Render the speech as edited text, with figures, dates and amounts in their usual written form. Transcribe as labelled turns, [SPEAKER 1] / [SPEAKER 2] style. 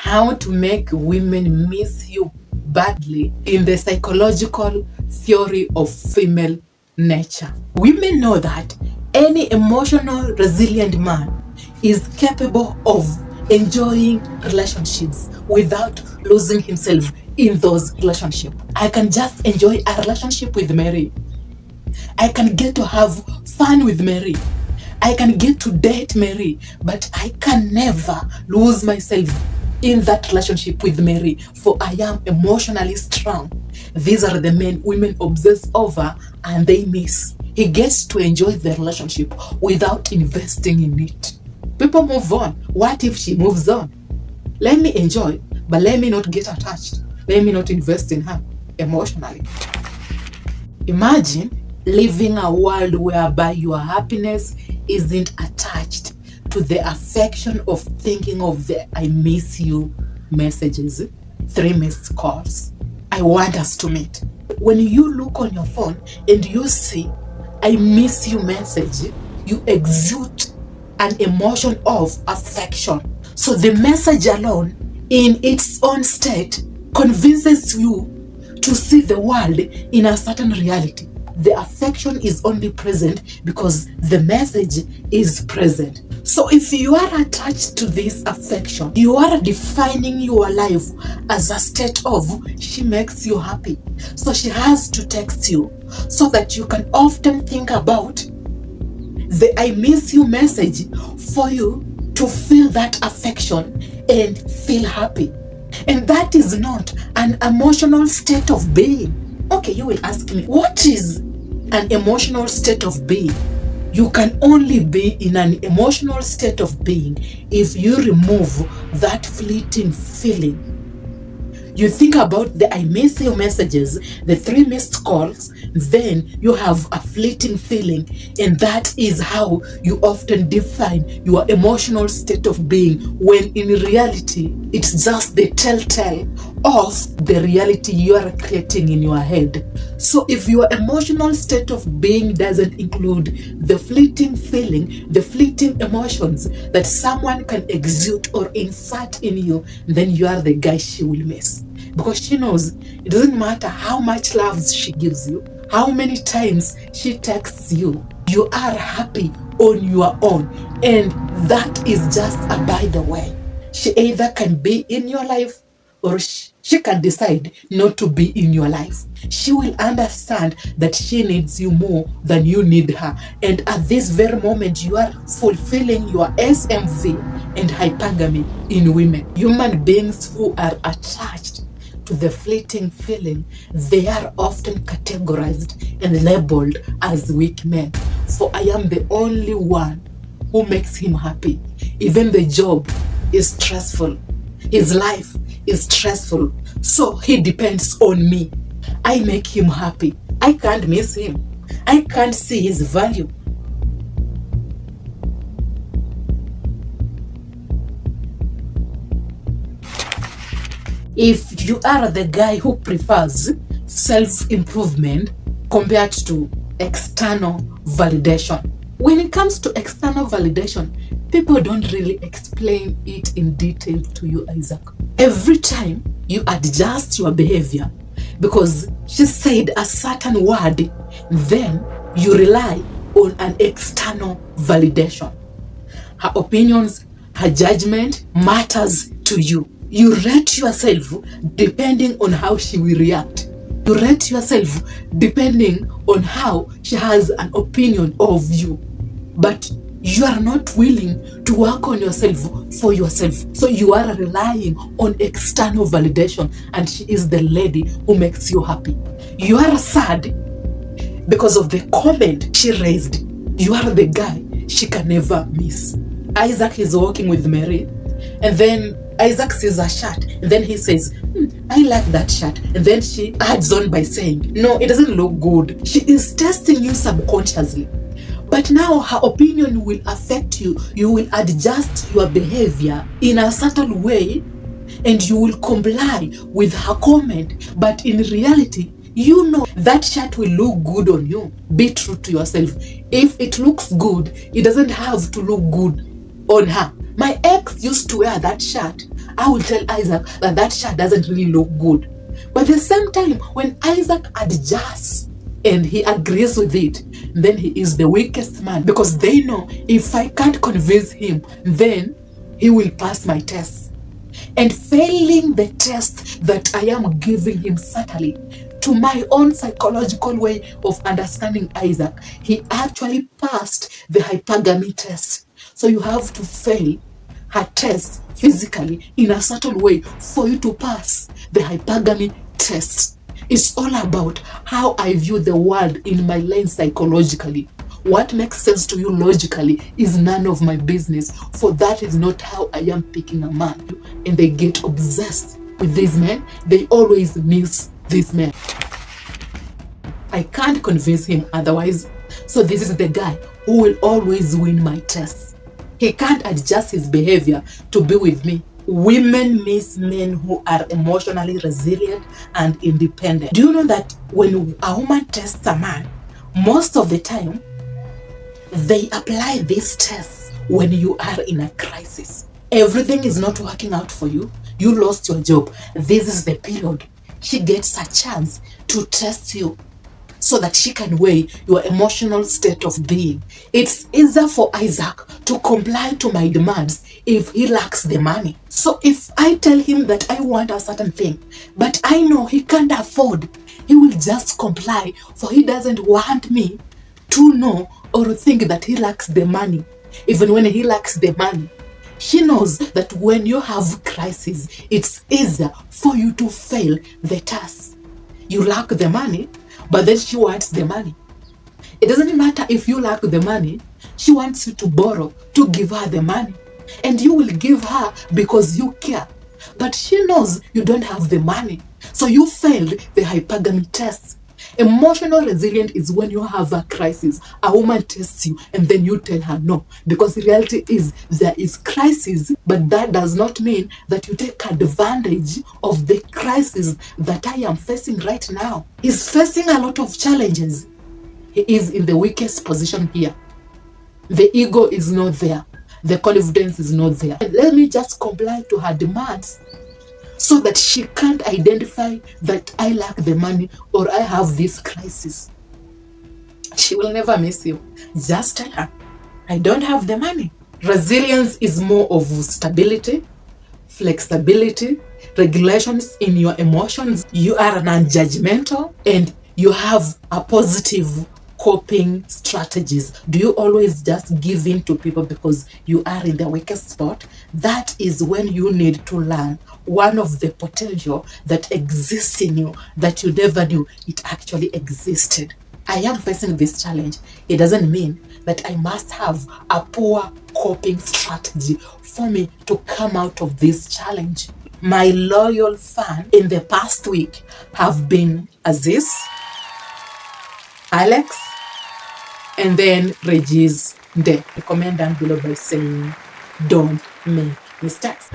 [SPEAKER 1] how to make women miss you badly in the psychological theory of female nature. Women know that any emotional resilient man is capable of enjoying relationships without losing himself in those relationships. I can just enjoy a relationship with Mary. I can get to have fun with Mary. I can get to date Mary, but I can never lose myself in that relationship with Mary, for I am emotionally strong. These are the men women obsess over and they miss. He gets to enjoy the relationship without investing in it. People move on. What if she moves on? Let me enjoy, but let me not get attached. Let me not invest in her emotionally. Imagine living a world whereby your happiness isn't attached to the affection of thinking of the I miss you messages, 3 missed calls. I want us to meet. When you look on your phone and you see I miss you message, you exude an emotion of affection. So the message alone in its own state convinces you to see the world in a certain reality. The affection is only present because the message is present. So if you are attached to this affection, you are defining your life as a state of she makes you happy. So she has to text you so that you can often think about the I miss you message for you to feel that affection and feel happy. And that is not an emotional state of being. Okay, you will ask me, what is an emotional state of being? You can only be in an emotional state of being if you remove that fleeting feeling. You think about the I miss you messages, the 3 missed calls, then you have a fleeting feeling, and that is how you often define your emotional state of being, when in reality it's just the telltale of the reality you are creating in your head. So if your emotional state of being doesn't include the fleeting feeling, the fleeting emotions that someone can exude or insert in you, then you are the guy she will miss. Because she knows it doesn't matter how much love she gives you, how many times she texts you, you are happy on your own. And that is just a by the way. She either can be in your life or she can decide not to be in your life. She will understand that she needs you more than you need her. And at this very moment, you are fulfilling your SMV and hypergamy in women. Human beings who are attached to the fleeting feeling, they are often categorized and labeled as weak men. For I am the only one who makes him happy. Even the job is stressful. His life is stressful. So he depends on me. I make him happy. I can't miss him. I can't see his value. If you are the guy who prefers self-improvement compared to external validation, when it comes to external validation, people don't really explain it in detail to you, Isaac. Every time you adjust your behavior because she said a certain word, then you rely on an external validation. Her opinions, her judgment matters to you. You rate yourself depending on how she will react. You rate yourself depending on how she has an opinion of you. But you are not willing to work on yourself for yourself. So you are relying on external validation, and she is the lady who makes you happy. You are sad because of the comment she raised. You are the guy she can never miss. Isaac is walking with Mary, and then Isaac sees a shirt, and then he says, I like that shirt. And then she adds on by saying, no, it doesn't look good. She is testing you subconsciously. But now her opinion will affect you. You will adjust your behavior in a certain way, and you will comply with her comment. But in reality, you know that shirt will look good on you. Be true to yourself. If it looks good, it doesn't have to look good on her. My ex used to wear that shirt I will tell Isaac that that shirt doesn't really look good. But at the same time, when Isaac adjusts and he agrees with it, then he is the weakest man, because they know if I can't convince him, then he will pass my test. And failing the test that I am giving him subtly, to my own psychological way of understanding Isaac, he actually passed the hypergamy test. So you have to fail her test physically in a certain way for you to pass the hypergamy test. It's all about how I view the world in my lens psychologically. What makes sense to you logically is none of my business, for that is not how I am picking a man. And they get obsessed with these men. They always miss these men. I can't convince him otherwise. So this is the guy who will always win my tests. He can't adjust his behavior to be with me. Women miss men who are emotionally resilient and independent. Do you know that when a woman tests a man, most of the time, they apply these tests when you are in a crisis? Everything is not working out for you. You lost your job. This is the period she gets a chance to test you, so that she can weigh your emotional state of being. It's easier for Isaac to comply to my demands if he lacks the money. So if I tell him that I want a certain thing, but I know he can't afford, he will just comply, for he doesn't want me to know or think that he lacks the money. Even when he lacks the money, she knows that when you have crisis, it's easier for you to fail the task. You lack the money, but then she wants the money. It doesn't matter if you lack the money. She wants you to borrow to give her the money. And you will give her because you care. But she knows you don't have the money. So you failed the hypergamy test. Emotional resilience is when you have a crisis. A woman tests you and then you tell her no. Because the reality is there is crisis, but that does not mean that you take advantage of the crisis that I am facing right now. He's facing a lot of challenges. He is in the weakest position here. The ego is not there. The confidence is not there. And let me just comply to her demands, so that she can't identify that I lack the money or I have this crisis. She will never miss you. Just tell her, I don't have the money. Resilience is more of stability, flexibility, regulations in your emotions. You are non-judgmental and you have a positive coping strategies. Do you always just give in to people because you are in the weakest spot? That is when you need to learn one of the potential that exists in you that you never knew it actually existed. I am facing this challenge. It doesn't mean that I must have a poor coping strategy for me to come out of this challenge. My loyal fan in the past week have been Aziz, Alex, and then Regis Nde. Comment down below by saying, don't make mistakes.